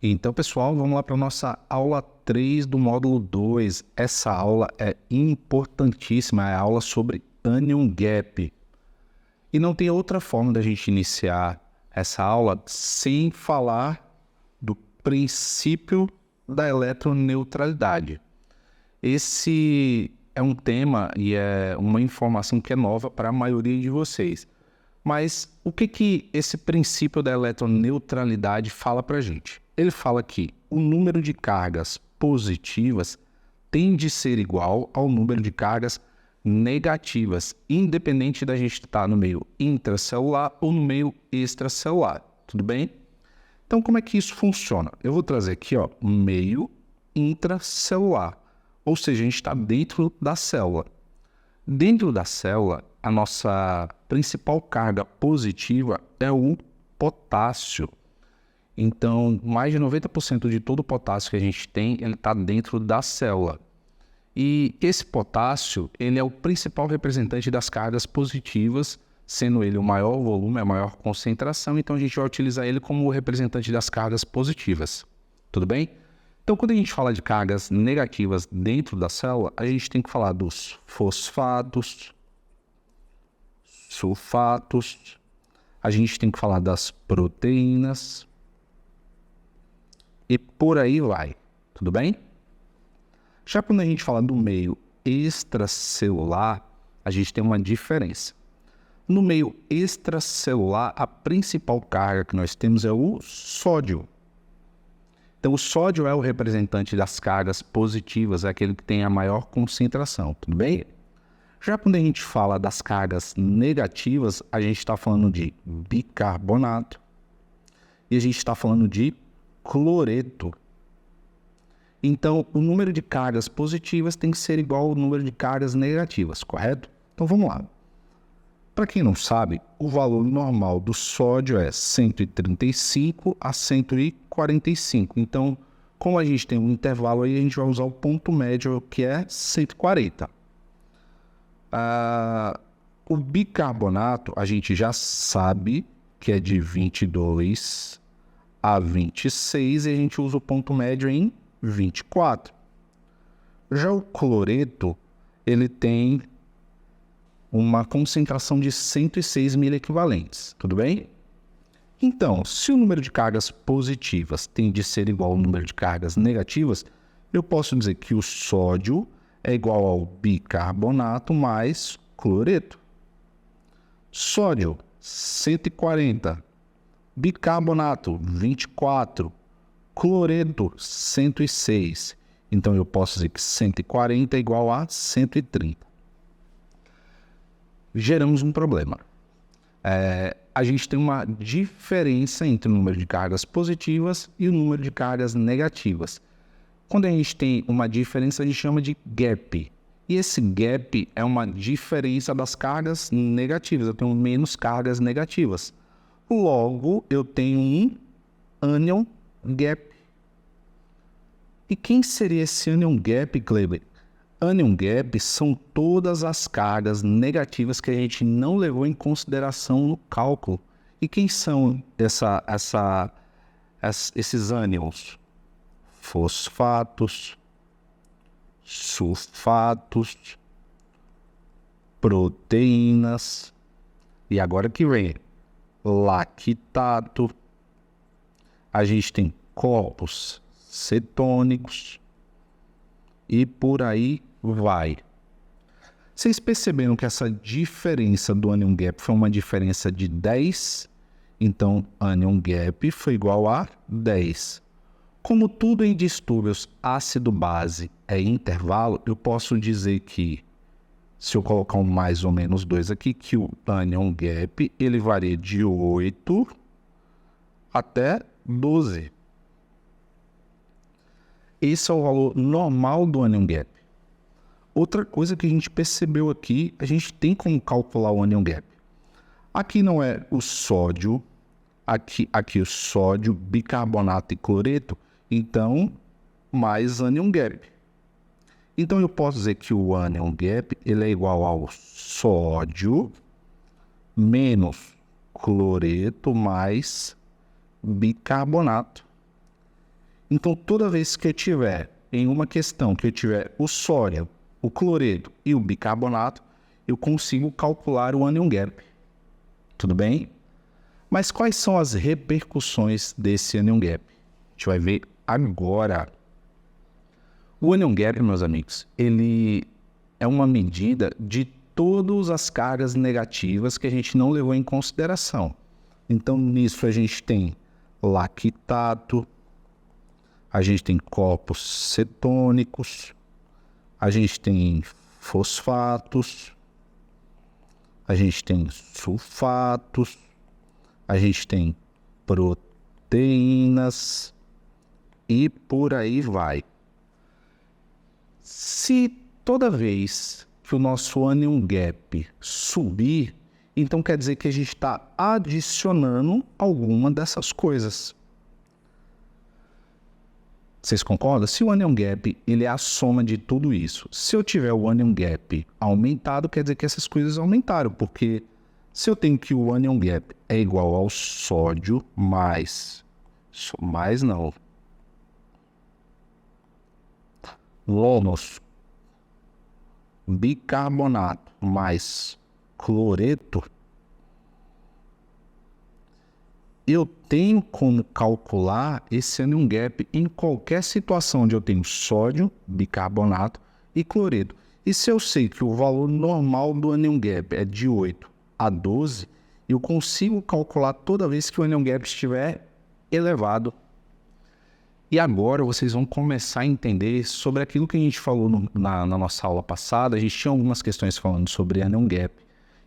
Então, pessoal, vamos lá para a nossa aula 3 do módulo 2. Essa aula é importantíssima, é a aula sobre anion gap. E não tem outra forma da gente iniciar essa aula sem falar do princípio da eletroneutralidade. Esse é um tema e é uma informação que é nova para a maioria de vocês. Mas o que esse princípio da eletroneutralidade fala para a gente? Ele fala que o número de cargas positivas tem de ser igual ao número de cargas negativas, independente da gente estar no meio intracelular ou no meio extracelular, tudo bem? Então, como é que isso funciona? Eu vou trazer aqui, meio intracelular, ou seja, a gente está dentro da célula. Dentro da célula, a nossa principal carga positiva é o potássio. Então, mais de 90% de todo o potássio que a gente tem, ele está dentro da célula. E esse potássio, ele é o principal representante das cargas positivas, sendo ele o maior volume, a maior concentração, então a gente vai utilizar ele como o representante das cargas positivas. Tudo bem? Então, quando a gente fala de cargas negativas dentro da célula, a gente tem que falar dos fosfatos, sulfatos, a gente tem que falar das proteínas e por aí vai, tudo bem? Já quando a gente fala do meio extracelular, a gente tem uma diferença. No meio extracelular, a principal carga que nós temos é o sódio. Então, o sódio é o representante das cargas positivas, é aquele que tem a maior concentração, tudo bem? Já quando a gente fala das cargas negativas, a gente está falando de bicarbonato e a gente está falando de cloreto. Então, o número de cargas positivas tem que ser igual ao número de cargas negativas, correto? Então, vamos lá. Para quem não sabe, o valor normal do sódio é 135 a 145. Então, como a gente tem um intervalo aí, a gente vai usar o ponto médio, que é 140. O bicarbonato, a gente já sabe que é de 22 a 26 e a gente usa o ponto médio em 24. Já o cloreto, ele tem uma concentração de 106 miliequivalentes, tudo bem? Então, se o número de cargas positivas tem de ser igual ao número de cargas negativas, eu posso dizer que o sódio é igual ao bicarbonato mais cloreto. Sódio, 140. Bicarbonato, 24. Cloreto, 106. Então, eu posso dizer que 140 é igual a 130. Geramos um problema. A gente tem uma diferença entre o número de cargas positivas e o número de cargas negativas. Quando a gente tem uma diferença, a gente chama de gap. E esse gap é uma diferença das cargas negativas. Eu tenho menos cargas negativas. Logo, eu tenho um anion gap. E quem seria esse anion gap, Kleber? Anion gap são todas as cargas negativas que a gente não levou em consideração no cálculo. E quem são esses ânions? Fosfatos, sulfatos, proteínas, e agora que vem lactato, a gente tem corpos cetônicos e por aí vai. Vocês perceberam que essa diferença do anion gap foi uma diferença de 10? Então, anion gap foi igual a 10. Como tudo em distúrbios ácido-base é intervalo, eu posso dizer que, se eu colocar um mais ou menos 2 aqui, que o anion gap ele varia de 8 até 12. Esse é o valor normal do anion gap. Outra coisa que a gente percebeu aqui, a gente tem como calcular o anion gap. Aqui não é o sódio, aqui o sódio, bicarbonato e cloreto, então mais anion gap. Então eu posso dizer que o anion gap ele é igual ao sódio menos cloreto mais bicarbonato. Então toda vez que eu tiver em uma questão que eu tiver o sódio, o cloreto e o bicarbonato, eu consigo calcular o anion gap. Tudo bem? Mas quais são as repercussões desse anion gap? A gente vai ver agora. O anion gap, meus amigos, ele é uma medida de todas as cargas negativas que a gente não levou em consideração. Então, nisso a gente tem lactato, a gente tem corpos cetônicos, a gente tem fosfatos, a gente tem sulfatos, a gente tem proteínas e por aí vai. Se toda vez que o nosso anion gap subir, então quer dizer que a gente está adicionando alguma dessas coisas. Vocês concordam? Se o anion gap ele é a soma de tudo isso, se eu tiver o anion gap aumentado, quer dizer que essas coisas aumentaram, porque se eu tenho que o anion gap é igual ao sódio mais menos bicarbonato mais cloreto, eu tenho como calcular esse anion gap em qualquer situação onde eu tenho sódio, bicarbonato e cloreto. E se eu sei que o valor normal do anion gap é de 8 a 12, eu consigo calcular toda vez que o anion gap estiver elevado. E agora vocês vão começar a entender sobre aquilo que a gente falou na nossa aula passada. A gente tinha algumas questões falando sobre anion gap.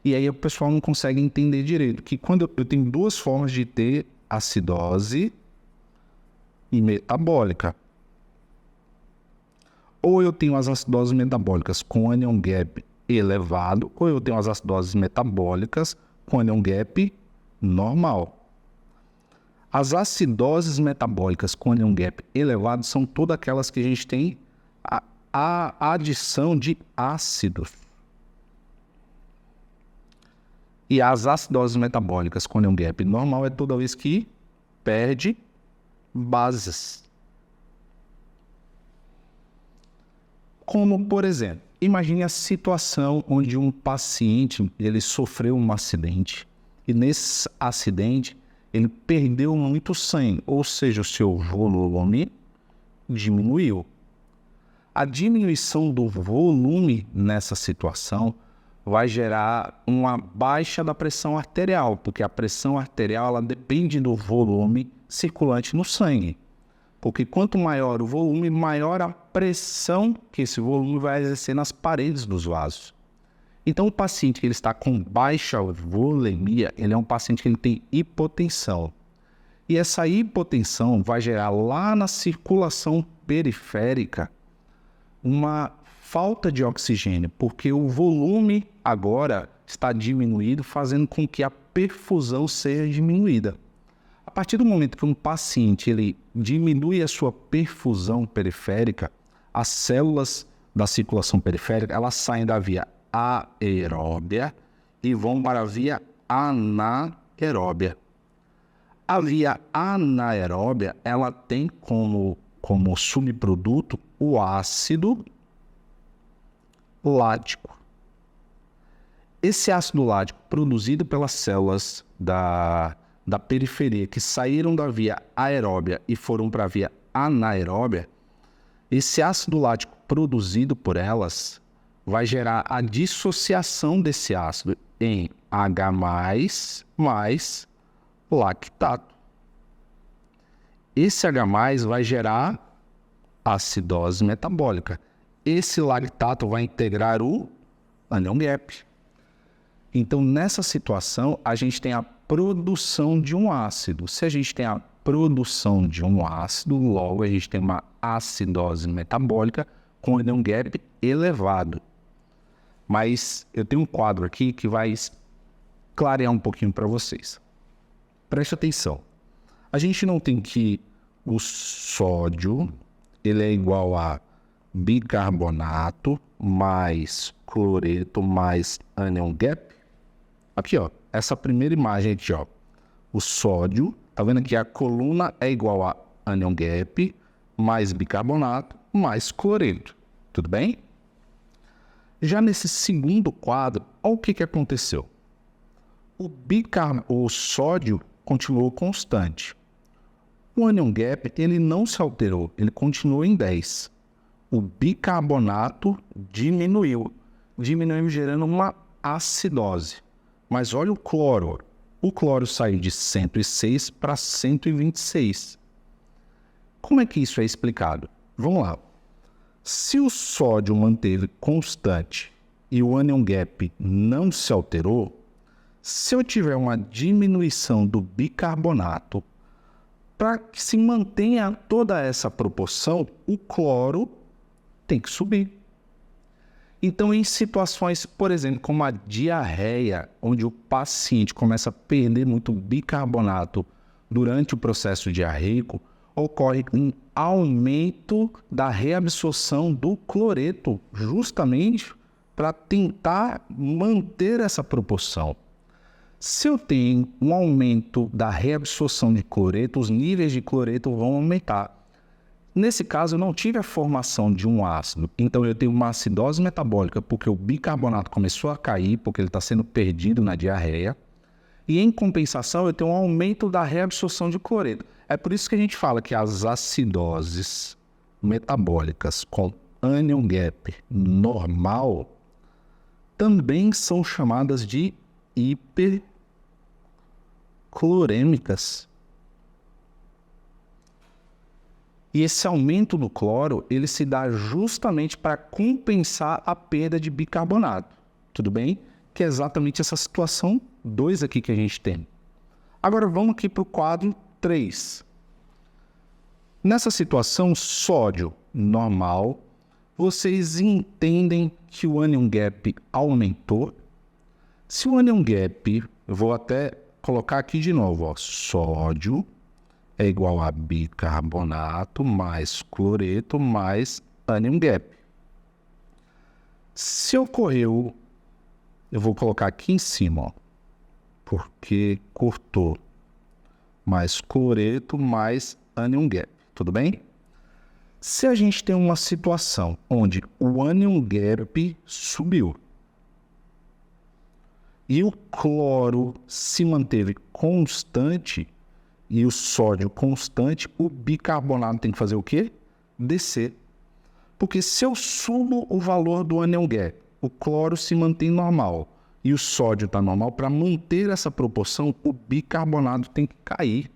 E aí o pessoal não consegue entender direito. Que quando eu tenho duas formas de ter acidose e metabólica. Ou eu tenho as acidoses metabólicas com anion gap elevado, ou eu tenho as acidoses metabólicas com anion gap normal. As acidoses metabólicas com anion gap elevado são todas aquelas que a gente tem a adição de ácidos. E as acidoses metabólicas com anion gap normal é toda vez que perde bases. Como, por exemplo, imagine a situação onde um paciente ele sofreu um acidente e nesse acidente ele perdeu muito sangue, ou seja, o seu volume diminuiu. A diminuição do volume nessa situação vai gerar uma baixa da pressão arterial, porque a pressão arterial ela depende do volume circulante no sangue. Porque quanto maior o volume, maior a pressão que esse volume vai exercer nas paredes dos vasos. Então, o paciente que ele está com baixa volemia, ele é um paciente que ele tem hipotensão. E essa hipotensão vai gerar lá na circulação periférica uma falta de oxigênio, porque o volume agora está diminuído, fazendo com que a perfusão seja diminuída. A partir do momento que um paciente ele diminui a sua perfusão periférica, as células da circulação periférica elas saem da via aeróbia e vão para a via anaeróbia. A via anaeróbia ela tem como subproduto o ácido lático. Esse ácido lático produzido pelas células da periferia que saíram da via aeróbia e foram para a via anaeróbia, esse ácido lático produzido por elas vai gerar a dissociação desse ácido em H+, mais lactato. Esse H+, vai gerar acidose metabólica. Esse lactato vai integrar o anion gap. Então, nessa situação, a gente tem a produção de um ácido. Se a gente tem a produção de um ácido, logo a gente tem uma acidose metabólica com anion gap elevado. Mas eu tenho um quadro aqui que vai clarear um pouquinho para vocês. Preste atenção. A gente não tem que o sódio ele é igual a bicarbonato mais cloreto mais anion gap. Aqui, ó, essa primeira imagem aqui, ó, o sódio, tá vendo aqui? A coluna é igual a anion gap mais bicarbonato mais cloreto, tudo bem? Já nesse segundo quadro, olha o que aconteceu. O sódio continuou constante. O anion gap, ele não se alterou, ele continuou em 10. O bicarbonato diminuiu gerando uma acidose. Mas olha o cloro. O cloro saiu de 106 para 126. Como é que isso é explicado? Vamos lá. Se o sódio manteve constante e o anion gap não se alterou, se eu tiver uma diminuição do bicarbonato, para que se mantenha toda essa proporção, o cloro tem que subir. Então, em situações, por exemplo, como a diarreia, onde o paciente começa a perder muito bicarbonato durante o processo diarreico, ocorre um aumento da reabsorção do cloreto, justamente para tentar manter essa proporção. Se eu tenho um aumento da reabsorção de cloreto, os níveis de cloreto vão aumentar. Nesse caso, eu não tive a formação de um ácido, então eu tenho uma acidose metabólica porque o bicarbonato começou a cair, porque ele está sendo perdido na diarreia, e em compensação eu tenho um aumento da reabsorção de cloreto. É por isso que a gente fala que as acidoses metabólicas com anion gap normal também são chamadas de hiperclorêmicas. E esse aumento do cloro, ele se dá justamente para compensar a perda de bicarbonato. Tudo bem? Que é exatamente essa situação 2 aqui que a gente tem. Agora vamos aqui para o quadro 3. Nessa situação, sódio normal, vocês entendem que o anion gap aumentou. Se o anion gap, eu vou até colocar aqui de novo, ó, sódio é igual a bicarbonato mais cloreto mais anion gap. Se ocorreu, eu vou colocar aqui em cima, ó, porque cortou, mais cloreto mais anion gap, tudo bem? Se a gente tem uma situação onde o anion gap subiu e o cloro se manteve constante, e o sódio constante, o bicarbonato tem que fazer o quê? Descer. Porque se eu subo o valor do anion gap, o cloro se mantém normal e o sódio está normal, para manter essa proporção, o bicarbonato tem que cair.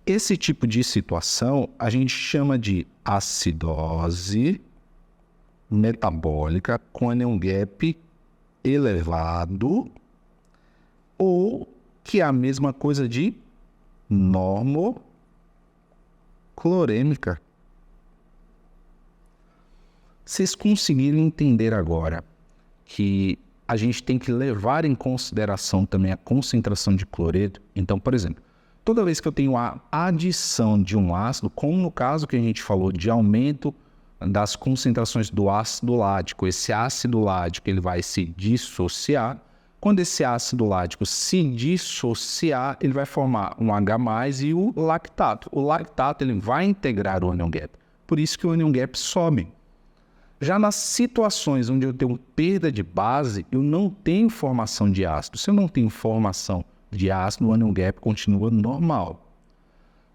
Esse tipo de situação a gente chama de acidose metabólica com anion gap elevado, ou que é a mesma coisa de normoclorêmica. Vocês conseguiram entender agora que a gente tem que levar em consideração também a concentração de cloreto? Então, por exemplo, toda vez que eu tenho a adição de um ácido, como no caso que a gente falou de aumento das concentrações do ácido lático, esse ácido lático ele vai se dissociar. Quando esse ácido lático se dissociar, ele vai formar um H+, e o lactato. O lactato ele vai integrar o anion gap. Por isso que o anion gap sobe. Já nas situações onde eu tenho perda de base, eu não tenho formação de ácido. Se eu não tenho formação de ácido, o anion gap continua normal.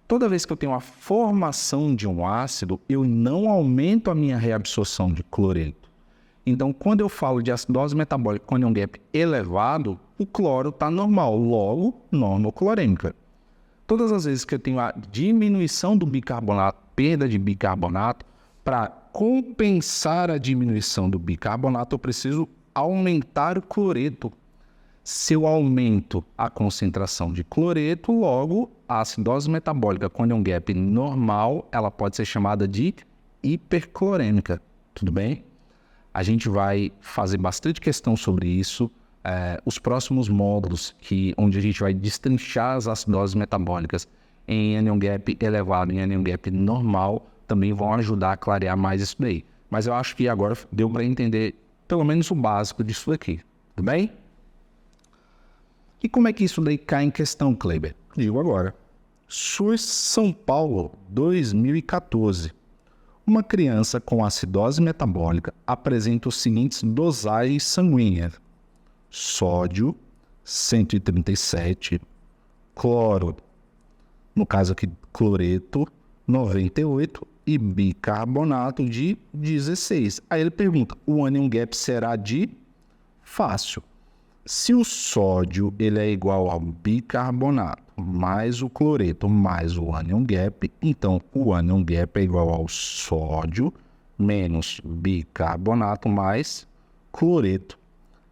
Toda vez que eu tenho a formação de um ácido, eu não aumento a minha reabsorção de cloreto. Então, quando eu falo de acidose metabólica com anion gap elevado, o cloro está normal, logo normoclorêmica. Todas as vezes que eu tenho a diminuição do bicarbonato, perda de bicarbonato, para compensar a diminuição do bicarbonato, eu preciso aumentar o cloreto. Se eu aumento a concentração de cloreto, logo a acidose metabólica com anion gap normal, ela pode ser chamada de hiperclorêmica. Tudo bem? A gente vai fazer bastante questão sobre isso. Os próximos módulos, onde a gente vai destrinchar as acidoses metabólicas em anion gap elevado e anion gap normal, também vão ajudar a clarear mais isso daí. Mas eu acho que agora deu para entender pelo menos o básico disso daqui. Tudo bem? E como é que isso daí cai em questão, Kleber? Digo agora. SUS São Paulo, 2014. Uma criança com acidose metabólica apresenta os seguintes dosagens sanguíneas: sódio, 137, cloro, no caso aqui cloreto, 98 e bicarbonato de 16. Aí ele pergunta, o anion gap será de? Fácil. Se o sódio ele é igual ao bicarbonato mais o cloreto mais o anion gap, então o anion gap é igual ao sódio menos bicarbonato mais cloreto.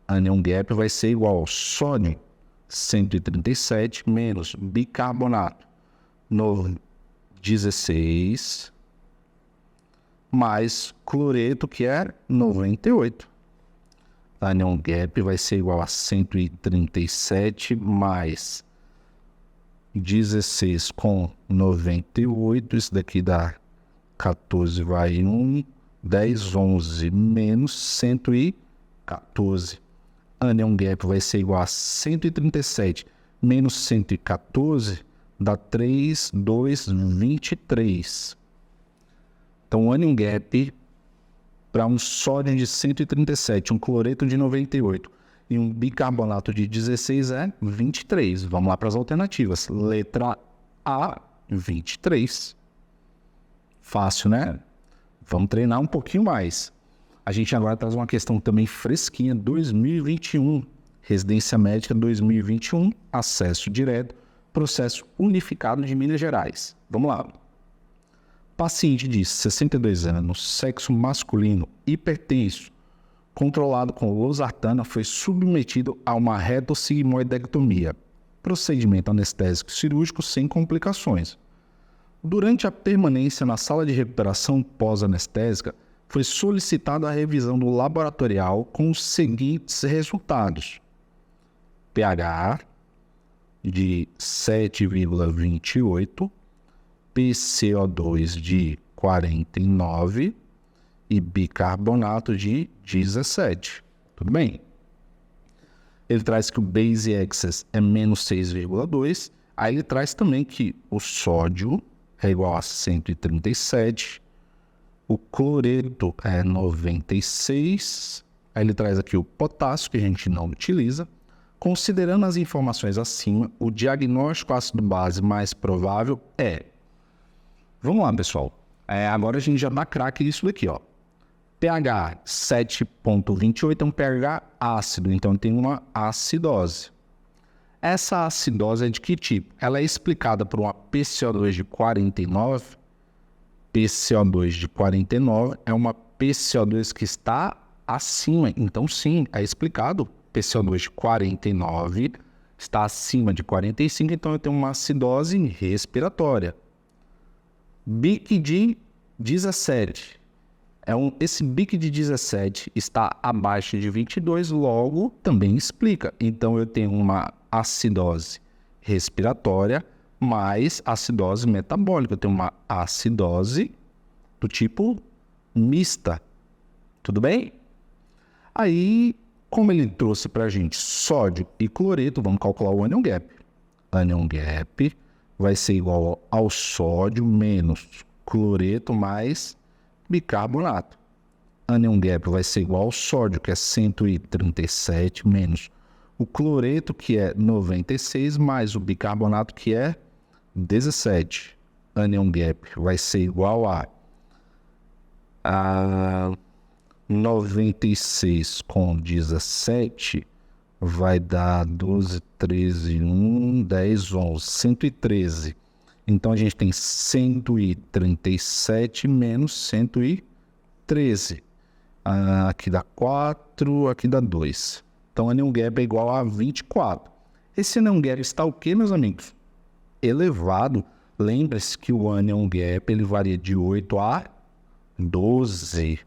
Anion gap vai ser igual ao sódio 137 menos bicarbonato no 16 mais cloreto, que é 98. Anion gap vai ser igual a 137 mais 16 com 98. Isso daqui dá 14, vai 1, 10, 11 menos 114. Anion gap vai ser igual a 137 menos 114, dá 3, 2, 23. Então, o anion gap para um sódio de 137, um cloreto de 98 e um bicarbonato de 16 é 23. Vamos lá para as alternativas. Letra A, 23. Fácil, né? Vamos treinar um pouquinho mais. A gente agora traz uma questão também fresquinha, 2021. Residência Médica 2021, acesso direto, processo unificado de Minas Gerais. Vamos lá. Paciente de 62 anos, sexo masculino, hipertenso, controlado com losartana, foi submetido a uma retossigmoidectomia, procedimento anestésico cirúrgico sem complicações. Durante a permanência na sala de recuperação pós-anestésica, foi solicitada a revisão do laboratorial com os seguintes resultados: pH de 7,28, PCO2 de 49 e bicarbonato de 17. Tudo bem? Ele traz que o base excess é menos 6,2. Aí ele traz também que o sódio é igual a 137, o cloreto é 96. Aí ele traz aqui o potássio, que a gente não utiliza. Considerando as informações acima, o diagnóstico ácido-base mais provável é... Vamos lá, pessoal. Agora a gente já dá craque nisso daqui, ó. pH 7,28 é um pH ácido, então tem uma acidose. Essa acidose é de que tipo? Ela é explicada por uma PCO2 de 49. PCO2 de 49 é uma PCO2 que está acima. Então, sim, é explicado. PCO2 de 49 está acima de 45, então eu tenho uma acidose respiratória. BIC de 17. Esse BIC de 17 está abaixo de 22, logo também explica. Então eu tenho uma acidose respiratória mais acidose metabólica. Eu tenho uma acidose do tipo mista. Tudo bem? Aí, como ele trouxe para a gente sódio e cloreto, vamos calcular o anion gap. Anion gap vai ser igual ao sódio menos cloreto mais bicarbonato. Anion gap vai ser igual ao sódio, que é 137, menos o cloreto, que é 96, mais o bicarbonato, que é 17. Anion gap vai ser igual a 96 com 17, vai dar 12, 13, 1, 10, 11, 113. Então, a gente tem 137 menos 113. Aqui dá 4, aqui dá 2. Então, o anion gap é igual a 24. Esse anion gap está o quê, meus amigos? Elevado. Lembre-se que o anion gap ele varia de 8 a 12.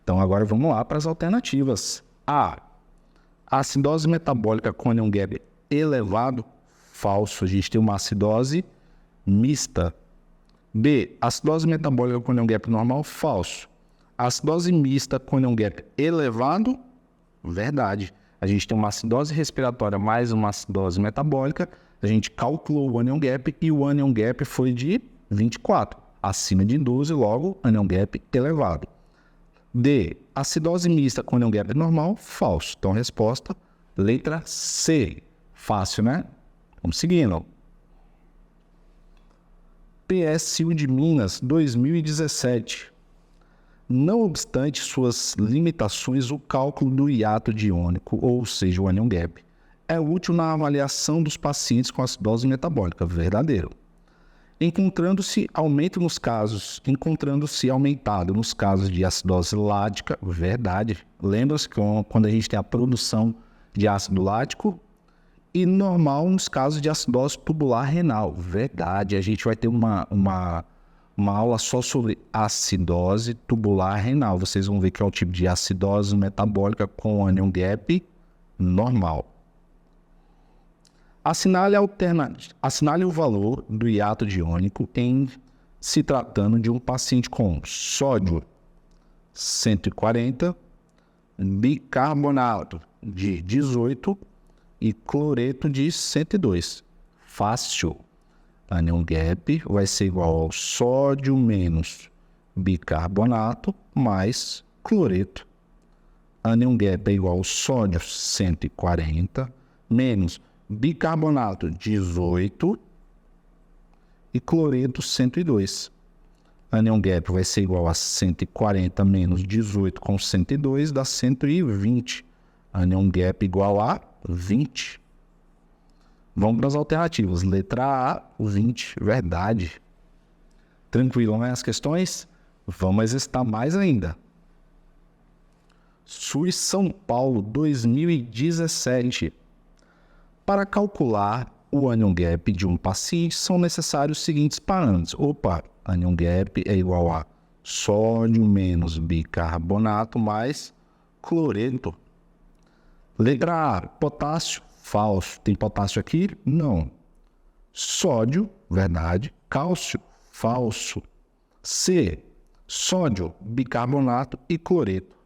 Então, agora vamos lá para as alternativas. A acidose metabólica com anion gap elevado. Falso. A gente tem uma acidose mista. B, acidose metabólica com anion gap normal, falso. Acidose mista com anion gap elevado, verdade. A gente tem uma acidose respiratória mais uma acidose metabólica, a gente calculou o anion gap e o anion gap foi de 24, acima de 12, logo anion gap elevado. D, acidose mista com anion gap normal, falso. Então, resposta, letra C. Fácil, né? Vamos seguindo. PSU de Minas, 2017. Não obstante suas limitações, o cálculo do hiato diônico, ou seja, o anion gap, é útil na avaliação dos pacientes com acidose metabólica, verdadeiro. Encontrando-se aumentado nos casos de acidose lática, verdade. Lembra-se que quando a gente tem a produção de ácido lático, e normal nos casos de acidose tubular renal, verdade. A gente vai ter uma aula só sobre acidose tubular renal. Vocês vão ver que é o tipo de acidose metabólica com anion gap normal. Assinale o valor do hiato diônico em se tratando de um paciente com sódio 140, bicarbonato de 18 e cloreto de 102. Fácil. Anion gap vai ser igual ao sódio menos bicarbonato mais cloreto. Anion gap é igual ao sódio 140 menos bicarbonato 18 e cloreto 102. Anion gap vai ser igual a 140 menos 18 com 102 dá 120. Anion gap igual a 20. Vamos para as alternativas. Letra A, 20, verdade. Tranquilo, né? As questões? Vamos exercitar mais ainda. SUS São Paulo, 2017. Para calcular o anion gap de um paciente, são necessários os seguintes parâmetros. Anion gap é igual a sódio menos bicarbonato mais cloreto. Letra A, potássio, falso. Tem potássio aqui? Não. Sódio, verdade. Cálcio, falso. C, sódio, bicarbonato e cloreto.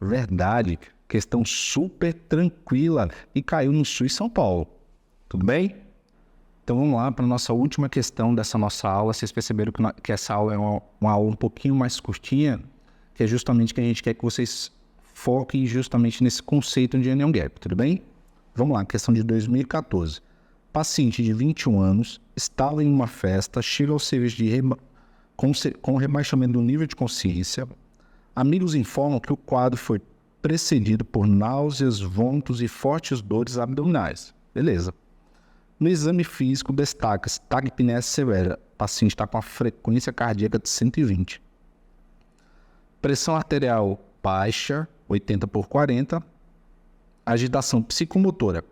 Verdade. Questão super tranquila e caiu no SUS São Paulo. Tudo bem? Então vamos lá para a nossa última questão dessa nossa aula. Vocês perceberam que essa aula é uma aula um pouquinho mais curtinha, que é justamente que a gente quer que vocês foquem justamente nesse conceito de anion gap, tudo bem? Vamos lá, questão de 2014. Paciente de 21 anos estava em uma festa, chega ao serviço com rebaixamento do nível de consciência. Amigos informam que o quadro foi precedido por náuseas, vômitos e fortes dores abdominais. Beleza. No exame físico, destaca-se taquipneia severa. O paciente está com a frequência cardíaca de 120. Pressão arterial baixa, 80/40. Agitação psicomotora.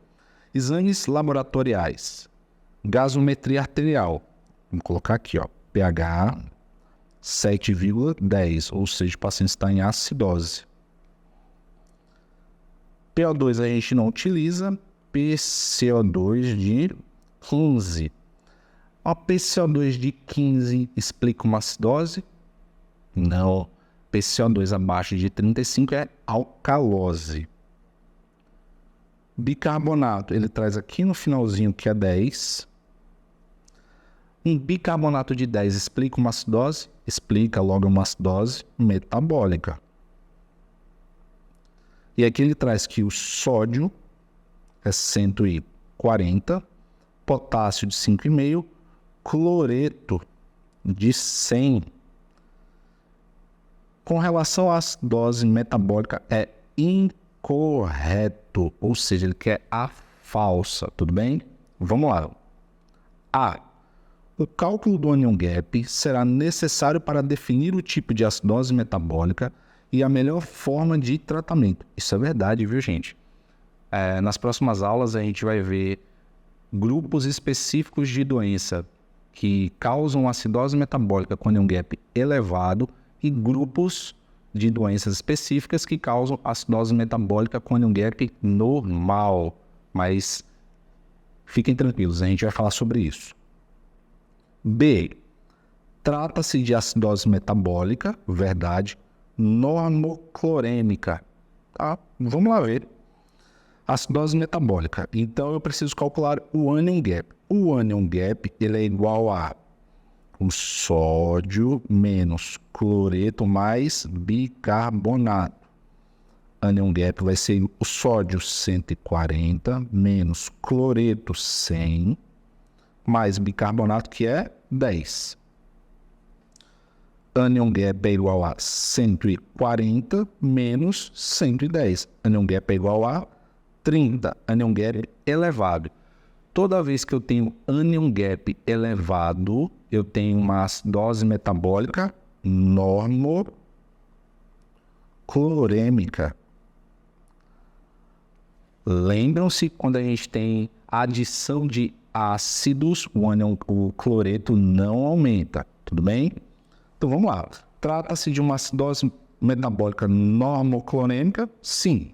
Exames laboratoriais. Gasometria arterial. Vamos colocar aqui, pH 7,10, ou seja, o paciente está em acidose. PO2 a gente não utiliza. PCO2 de 15. A PCO2 de 15 explica uma acidose? Não. PCO2 abaixo de 35 é alcalose. Bicarbonato, ele traz aqui no finalzinho que é 10. Um bicarbonato de 10 explica uma acidose? Explica logo uma acidose metabólica. E aqui ele traz que o sódio é 140, potássio de 5,5, cloreto de 100. Com relação à acidose metabólica, é incorreto, ou seja, ele quer a falsa, tudo bem? Vamos lá. A. O cálculo do anion gap será necessário para definir o tipo de acidose metabólica e a melhor forma de tratamento. Isso é verdade, viu, gente? Nas próximas aulas a gente vai ver grupos específicos de doença que causam acidose metabólica com anion gap elevado e grupos de doenças específicas que causam acidose metabólica com anion gap normal. Mas fiquem tranquilos, a gente vai falar sobre isso. B. Trata-se de acidose metabólica, verdade, normoclorêmica. Tá? Vamos lá ver. Acidose metabólica. Então, eu preciso calcular o anion gap. O anion gap ele é igual a o sódio menos cloreto mais bicarbonato. Anion gap vai ser o sódio 140 menos cloreto 100 mais bicarbonato, que é 10. Anion gap é igual a 140 menos 110. Anion gap é igual a 30. Anion gap elevado. Toda vez que eu tenho anion gap elevado, eu tenho uma acidose metabólica normoclorêmica. Lembram-se quando a gente tem adição de ácidos, o cloreto não aumenta, tudo bem? Então vamos lá. Trata-se de uma acidose metabólica normoclorêmica? Sim.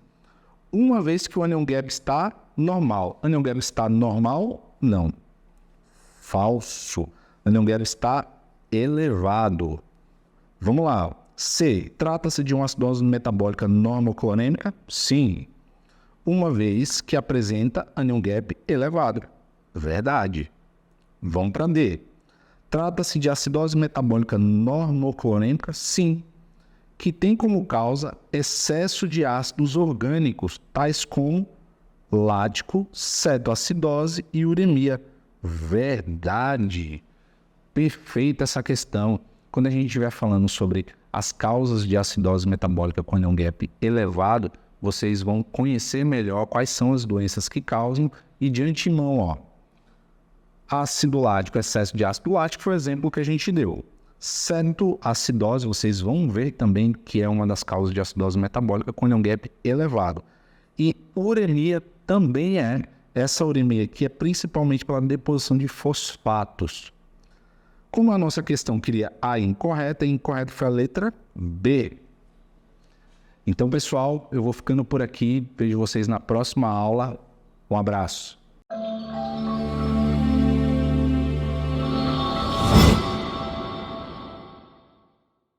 Uma vez que o anion gap está normal. Anion gap está normal? Não. Falso. Anion gap está elevado. Vamos lá. C. Trata-se de uma acidose metabólica normoclorêmica? Sim. Uma vez que apresenta anion gap elevado. Verdade. Vamos para D. Trata-se de acidose metabólica normoclorêmica? Sim. Que tem como causa excesso de ácidos orgânicos, tais como lático, cetoacidose e uremia. Verdade. Perfeita essa questão. Quando a gente estiver falando sobre as causas de acidose metabólica com anion gap elevado, vocês vão conhecer melhor quais são as doenças que causam e de antemão, ó. Ácido lático, excesso de ácido lático foi o exemplo que a gente deu. Cetoacidose, vocês vão ver também que é uma das causas de acidose metabólica com anion gap elevado. E uremia também é. Essa uremia aqui é principalmente pela deposição de fosfatos. Como a nossa questão queria A incorreta, incorreta foi a letra B. Então, pessoal, eu vou ficando por aqui. Vejo vocês na próxima aula. Um abraço.